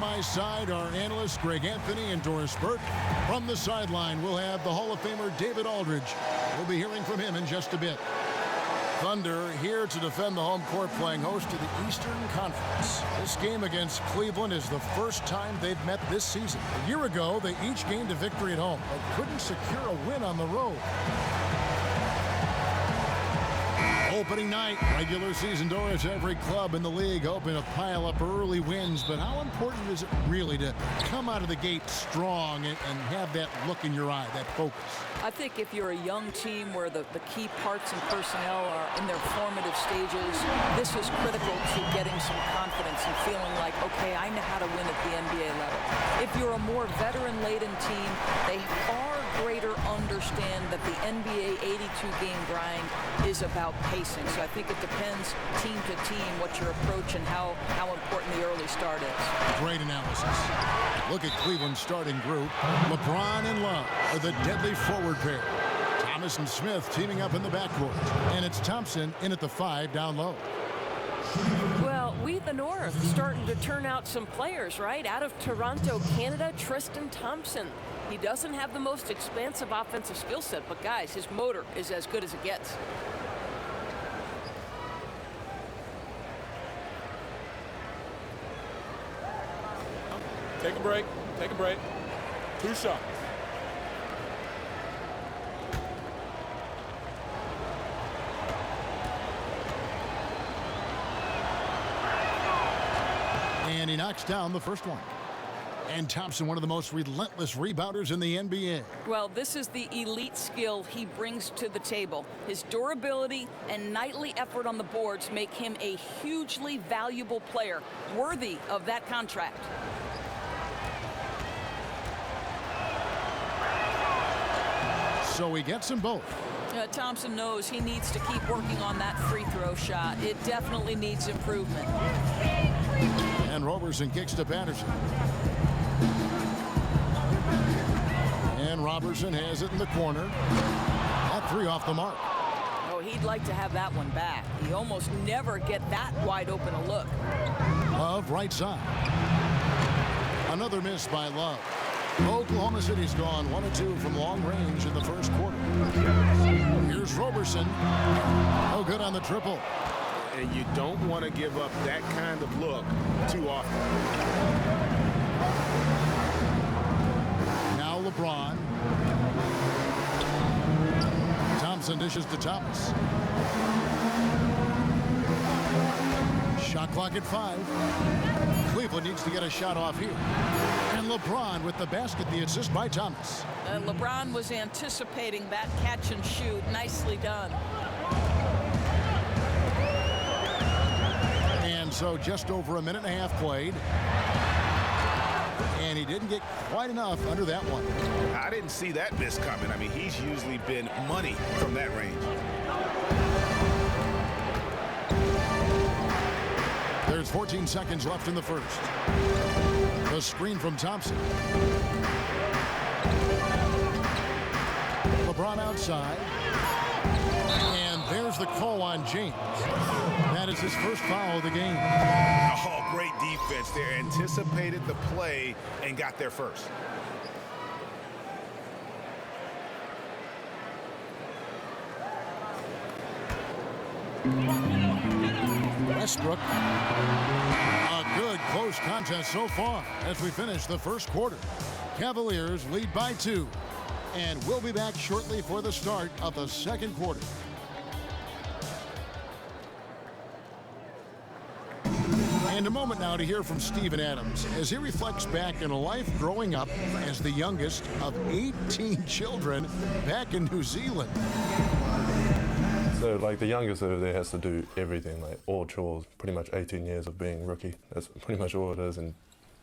my side are analysts Greg Anthony and Doris Burke. From the sideline, we'll have the Hall of Famer David Aldridge. We'll be hearing from him in just a bit. Thunder here to defend the home court, playing host to the Eastern Conference. This game against Cleveland is the first time they've met this season. A year ago, they each gained a victory at home, but couldn't secure a win on the road. Opening night, regular season doors, every club in the league hoping to pile up early wins, but how important is it really to come out of the gate strong and have that look in your eye, that focus? I think if you're a young team where the key parts and personnel are in their formative stages, this is critical to getting some confidence and feeling like, okay, I know how to win at the NBA level. If you're a more veteran-laden team, they far greater understand that the NBA 82-game grind is about pacing. So I think it depends team to team what your approach and how important the early start is. Great analysis. Look at Cleveland's starting group. LeBron and Love are the deadly forward pair. Thomas and Smith teaming up in the backcourt. And it's Thompson in at the 5 down low. Well, we the North starting to turn out some players, right? Out of Toronto, Canada, Tristan Thompson. He doesn't have the most expansive offensive skill set, but guys, his motor is as good as it gets. Take a break. Take a break. 2 shots. And he knocks down the first one. And Thompson, one of the most relentless rebounders in the NBA. Well, this is the elite skill he brings to the table. His durability and nightly effort on the boards make him a hugely valuable player, worthy of that contract. So he gets them both. Thompson knows he needs to keep working on that free throw shot. It definitely needs improvement. And Roberson kicks to Patterson. And Robertson has it in the corner. That 3 off the mark. Oh, he'd like to have that one back. He almost never get that wide open a look. Love right side. Another miss by Love. Oklahoma City's gone 1 of 2 from long range in the first quarter. Here's Roberson. Oh, good on the triple. And you don't want to give up that kind of look too often. Now LeBron. Thompson dishes to Thomas. Shot clock at 5. Cleveland needs to get a shot off here. And LeBron with the basket, the assist by Thomas. LeBron was anticipating that catch and shoot. Nicely done. And so just over a minute and a half played. And he didn't get quite enough under that one. I didn't see that miss coming. I mean, he's usually been money from that range. There's 14 seconds left in the first. The screen from Thompson. LeBron outside. And there's the call on James. That is his first foul of the game. Oh, great defense there. Anticipated the play and got there first. Westbrook. A good close contest so far as we finish the first quarter. Cavaliers lead by 2. And we'll be back shortly for the start of the second quarter. And a moment now to hear from Steven Adams as he reflects back on a life growing up as the youngest of 18 children back in New Zealand. So, like, the youngest over there has to do everything, like all chores, pretty much 18 years of being rookie. That's pretty much all it is, and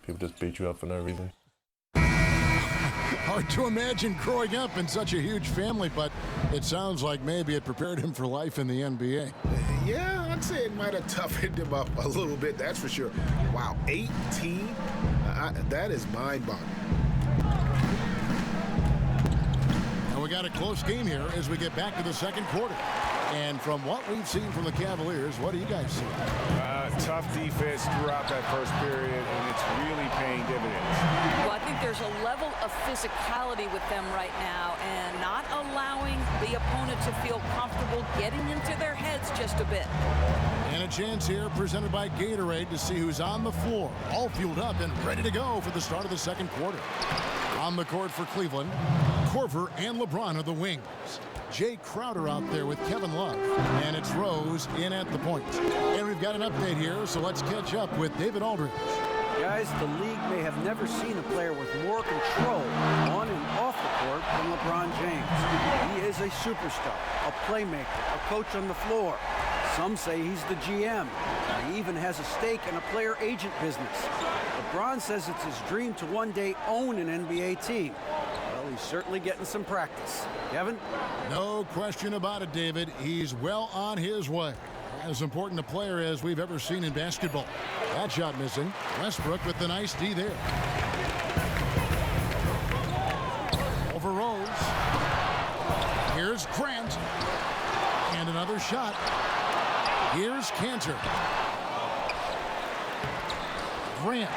people just beat you up for no reason. Hard to imagine growing up in such a huge family, but it sounds like maybe it prepared him for life in the NBA. Yeah, I'd say it might have toughened him up a little bit, that's for sure. Wow, 18? That is mind-boggling. And we got a close game here as we get back to the second quarter. And from what we've seen from the Cavaliers, what do you guys see? Tough defense throughout that first period, and it's really paying there's a level of physicality with them right now and not allowing the opponent to feel comfortable getting into their heads just a bit. And a chance here presented by Gatorade to see who's on the floor, all fueled up and ready to go for the start of the second quarter. On the court for Cleveland, Corver and LeBron are the wings. Jay Crowder out there with Kevin Love, and it's Rose in at the point. And we've got an update here, so let's catch up with David Aldridge. Guys, the league may have never seen a player with more control on and off the court than LeBron James. He is a superstar, a playmaker, a coach on the floor. Some say he's the GM. He even has a stake in a player agent business. LeBron says it's his dream to one day own an NBA team. Well, he's certainly getting some practice. Kevin? No question about it, David. He's well on his way. As important a player as we've ever seen in basketball. That shot missing. Westbrook with the nice D there. Over Rose. Here's Grant. And another shot. Here's Cantor. Grant.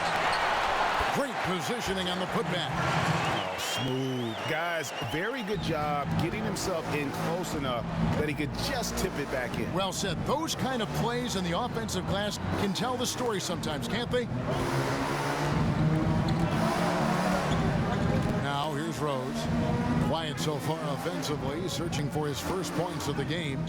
Great positioning on the putback. Oh, smooth. Guys, very good job getting himself in close enough that he could just tip it back in. Well said. Those kind of plays in the offensive glass can tell the story sometimes, can't they? Now, here's Rose. Quiet so far offensively, searching for his first points of the game.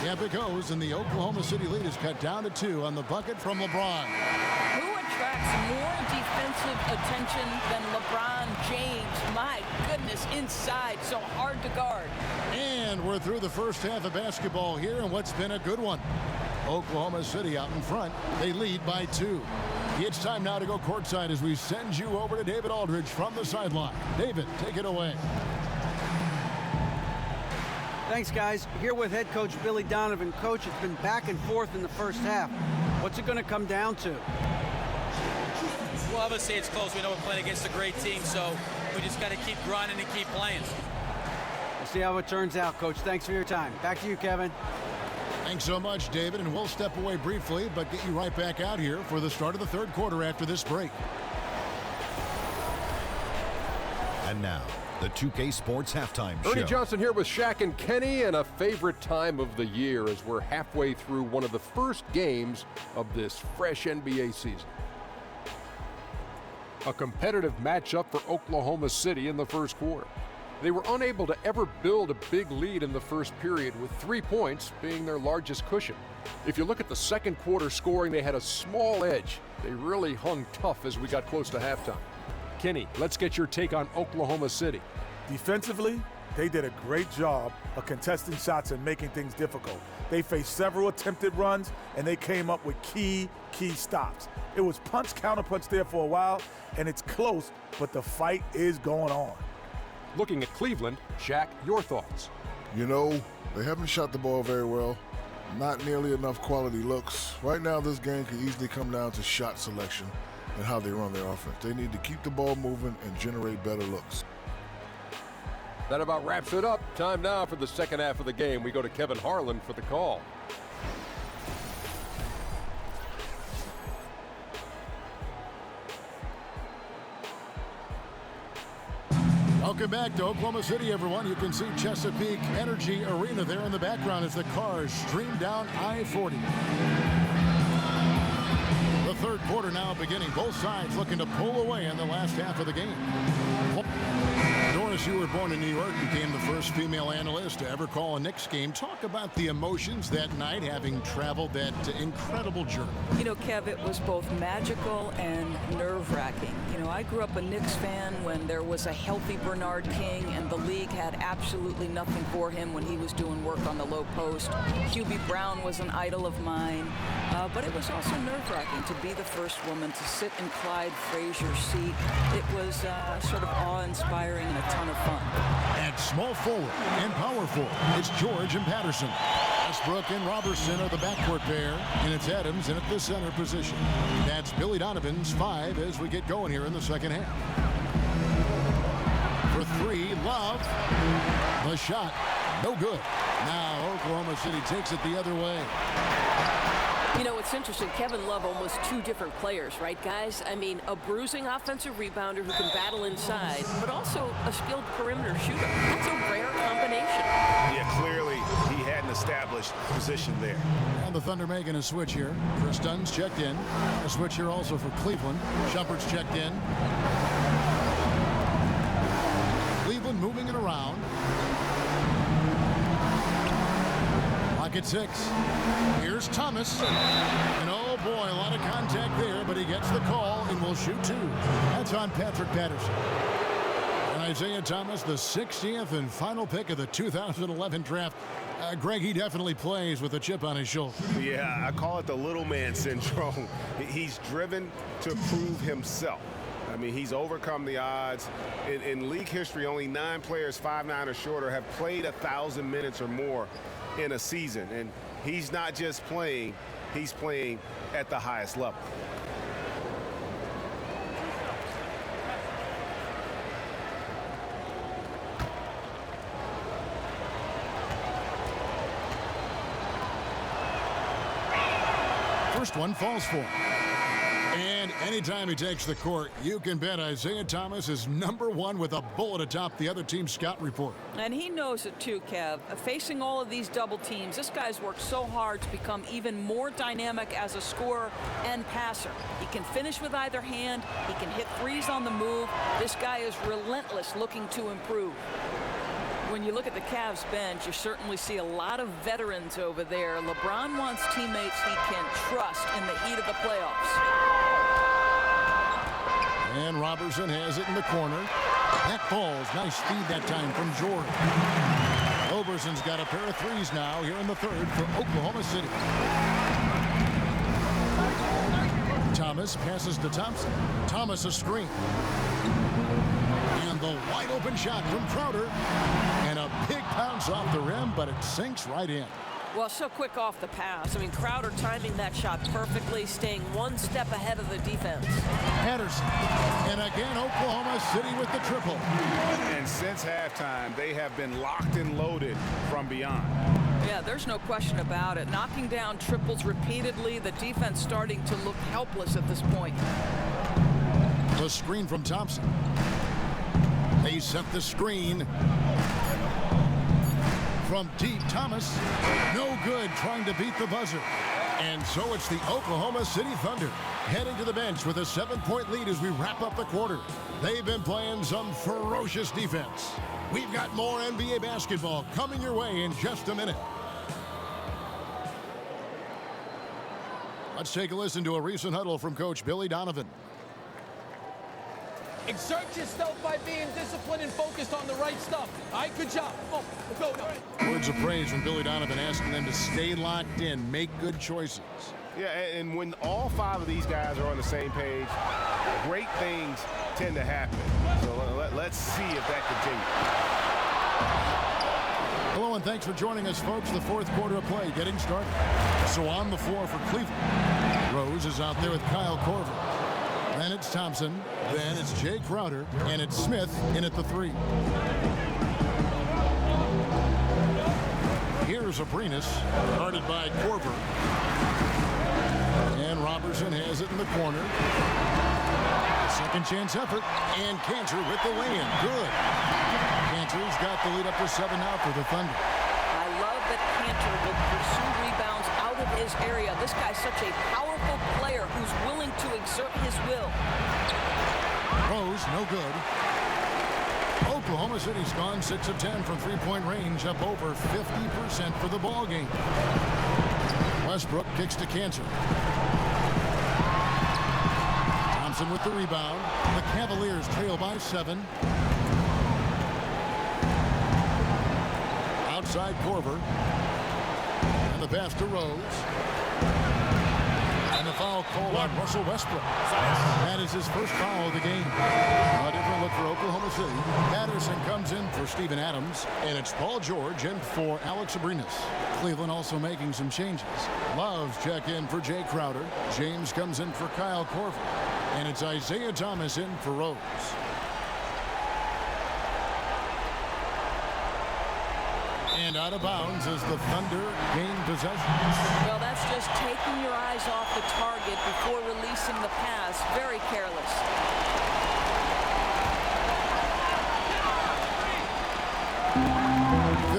Up it goes, and the Oklahoma City lead is cut down to 2 on the bucket from LeBron. Who attracts more defensive attention than LeBron James? My goodness, inside, so hard to guard. And we're through the first half of basketball here, and what's been a good one. Oklahoma City out in front. They lead by 2. It's time now to go courtside as we send you over to David Aldridge from the sideline. David, take it away. Thanks, guys. Here with head coach Billy Donovan. Coach, it's been back and forth in the first half. What's it going to come down to? Well, obviously it's close. We know we're playing against a great team, so we just got to keep grinding and keep playing. We'll see how it turns out, Coach. Thanks for your time. Back to you, Kevin. Thanks so much, David, and we'll step away briefly, but get you right back out here for the start of the third quarter after this break. And now, the 2K Sports Halftime Show. Ernie Johnson here with Shaq and Kenny, and a favorite time of the year as we're halfway through one of the first games of this fresh NBA season. A competitive matchup for Oklahoma City in the first quarter. They were unable to ever build a big lead in the first period, with 3 points being their largest cushion. If you look at the second quarter scoring, they had a small edge. They really hung tough as we got close to halftime. Kenny, let's get your take on Oklahoma City. Defensively, they did a great job of contesting shots and making things difficult. They faced several attempted runs, and they came up with key stops. It was punch, counterpunch there for a while, and it's close, but the fight is going on. Looking at Cleveland, Shaq, your thoughts? You know, they haven't shot the ball very well. Not nearly enough quality looks. Right now, this game could easily come down to shot selection and how they run their offense. They need to keep the ball moving and generate better looks. That about wraps it up. Time now for the second half of the game. We go to Kevin Harlan for the call. Welcome back to Oklahoma City, everyone. You can see Chesapeake Energy Arena there in the background as the cars stream down I-40. The third quarter now beginning. Both sides looking to pull away in the last half of the game. Doris, you were born in New York, became the first female analyst to ever call a Knicks game. Talk about the emotions that night, having traveled that incredible journey. You know, Kev, it was both magical and nerve-wracking. You know, I grew up a Knicks fan when there was a healthy Bernard King, and the league had absolutely nothing for him when he was doing work on the low post. Hubie Brown was an idol of mine, but it was also nerve-wracking to be the first woman to sit in Clyde Frazier's seat. It was sort of awe-inspiring and a ton of fun. At small forward and power forward, it's George and Patterson. Westbrook and Robertson are the backcourt pair, and it's Adams in at the center position. That's Billy Donovan's 5 as we get going here in the second half. For 3, Love. The shot, no good. Now Oklahoma City takes it the other way. You know, it's interesting. Kevin Love almost two different players, right, guys? I mean, a bruising offensive rebounder who can battle inside, but also a skilled perimeter shooter. That's a rare combination. Yeah, clearly he had an established position there. And the Thunder making a switch here. Chris Dunn's checked in. A switch here also for Cleveland. Shumpert's checked in. Cleveland moving it around. Clock at 6. Here's Thomas. And oh boy, a lot of contact there, but he gets the call and will shoot 2. That's on Patrick Patterson. And Isaiah Thomas, the 60th and final pick of the 2011 draft. Greg, he definitely plays with a chip on his shoulder. Yeah, I call it the little man syndrome. He's driven to prove himself. I mean, he's overcome the odds. In league history, only 9 players 5'9" or shorter have played 1,000 minutes or more in a season. And he's not just playing, he's playing at the highest level. First one falls for him. And anytime he takes the court, you can bet Isaiah Thomas is #1 with a bullet atop the other team's scout report. And he knows it too, Kev. Facing all of these double teams, this guy's worked so hard to become even more dynamic as a scorer and passer. He can finish with either hand. He can hit threes on the move. This guy is relentless looking to improve. When you look at the Cavs bench, you certainly see a lot of veterans over there. LeBron wants teammates he can trust in the heat of the playoffs. And Robertson has it in the corner. That falls. Nice feed that time from Jordan. Roberson's got a pair of threes now here in the third for Oklahoma City. Thomas passes to Thompson. Thomas a screen. And the wide open shot from Crowder. And a big bounce off the rim, but it sinks right in. Well, so quick off the pass. I mean, Crowder timing that shot perfectly, staying one step ahead of the defense. Patterson. And again, Oklahoma City with the triple. And since halftime, they have been locked and loaded from beyond. Yeah, there's no question about it. Knocking down triples repeatedly, the defense starting to look helpless at this point. The screen from Thompson. They set the screen. From deep, Thomas, no good, trying to beat the buzzer. And so it's the Oklahoma City Thunder heading to the bench with a 7-point lead as we wrap up the quarter. They've been playing some ferocious defense. We've got more NBA basketball coming your way in just a minute. Let's take a listen to a recent huddle from Coach Billy Donovan. Exert yourself by being disciplined and focused on the right stuff. All right, good job. Oh, go. Words of praise from Billy Donovan, asking them to stay locked in, make good choices. Yeah, and when all 5 of these guys are on the same page, great things tend to happen. So let's see if that continues. Hello and thanks for joining us, folks. The fourth quarter of play getting started. So on the floor for Cleveland, Rose is out there with Kyle Korver. Then it's Thompson, then it's Jay Crowder, and it's Smith in at the 3. Here's Abrinas, guarded by Korver. And Robertson has it in the corner. Second chance effort, and Cantor with the lay-in. Good. Cantor's got the lead up to 7 now for the Thunder. I love that Cantor will pursue rebounds out of his area. This guy's such a powerful player who's willing to exert his will. Rose, no good. Oklahoma City's gone 6 of 10 from three-point range, up over 50% for the ball game. Westbrook kicks to Cantor. Thompson with the rebound. The Cavaliers trail by 7. Outside Korver. And the pass to Rose. And the foul call on Russell Westbrook. That is his first foul of the game. A different look for Oklahoma City. Patterson comes in for Steven Adams. And it's Paul George in for Alex Abrinas. Cleveland also making some changes. Love's check in for Jay Crowder. James comes in for Kyle Korver. And it's Isaiah Thomas in for Rose. And out of bounds as the Thunder gain possession. Well, that's just taking your eyes off the target before releasing the pass. Very careless.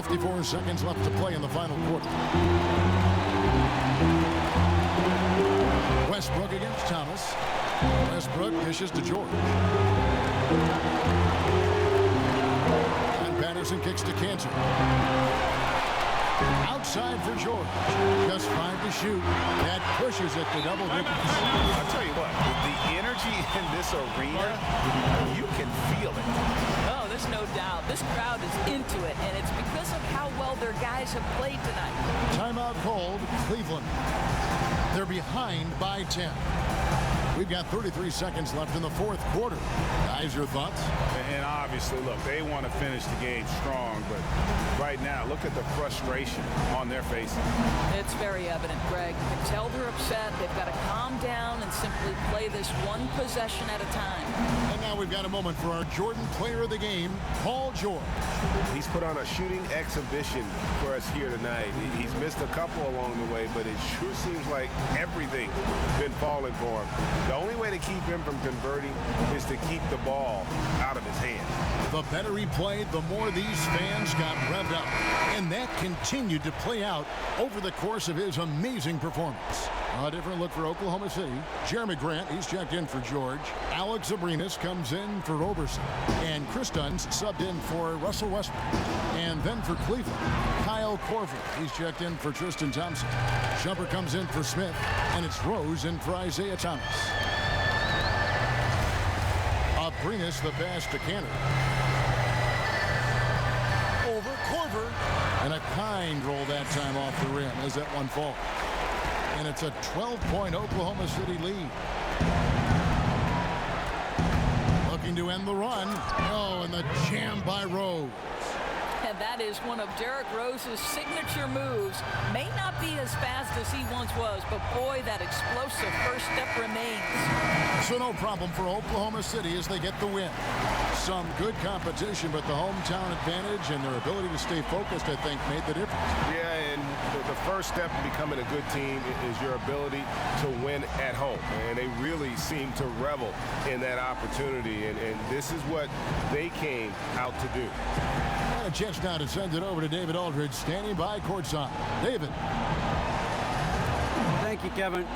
.54 seconds left to play in the final quarter. Westbrook against Thomas. Westbrook dishes to George. And Patterson kicks to Cantor. Outside for George. Just 5 to shoot. That pushes it to double digits. I'll tell you what, the energy in this arena, you can feel it. Oh, there's no doubt. This crowd is into it, and it's because of how well their guys have played tonight. Timeout called, Cleveland. They're behind by 10. We've got 33 seconds left in the fourth quarter. Guys, your thoughts? And obviously, look, they want to finish the game strong, but right now, look at the frustration on their faces. It's very evident, Greg. You can tell they're upset. They've got to calm down and simply play this one possession at a time. And now we've got a moment for our Jordan player of the game, Paul George. He's put on a shooting exhibition for us here tonight. He's missed a couple along the way, but it sure seems like everything's been falling for him. The only way to keep him from converting is to keep the ball out of his hand. The better he played, the more these fans got revved up. And that continued to play out over the course of his amazing performance. A different look for Oklahoma City. Jeremy Grant, he's checked in for George. Alex Abrinas comes in for Roberson. And Chris Dunn's subbed in for Russell Westbrook. And then for Cleveland, Kyle Korver, he's checked in for Tristan Thompson. Jumper comes in for Smith. And it's Rose in for Isaiah Thomas. Abrinas the pass to Cantor. Over Korver. And a kind roll that time off the rim as that one falls. And it's a 12-point Oklahoma City lead. Looking to end the run. Oh, and the jam by Rose. And that is one of Derrick Rose's signature moves. May not be as fast as he once was, but boy, that explosive first step remains. So no problem for Oklahoma City as they get the win. Some good competition, but the hometown advantage and their ability to stay focused, I think, made the difference. Yeah, and the first step in becoming a good team is your ability to win at home. And they really seem to revel in that opportunity. And this is what they came out to do. And a chance now to send it over to David Aldridge, standing by courtside. David. Thank you, Kevin.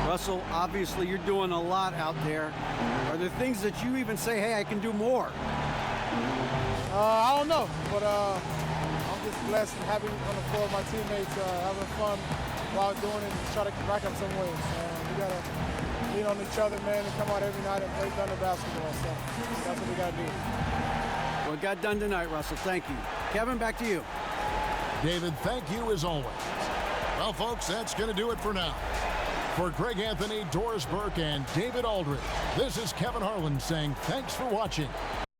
Russell, obviously you're doing a lot out there. Are there things that you even say, hey, I can do more? I don't know, but I'm just blessed and happy on the floor with my teammates, having fun while doing it and try to rack up some wins. We got to lean on each other, man, and come out every night and play Thunder basketball. So that's what we got to do. Well, it got done tonight, Russell. Thank you. Kevin, back to you. David, thank you as always. Well, folks, that's going to do it for now. For Greg Anthony, Doris Burke, and David Aldridge, this is Kevin Harlan saying thanks for watching.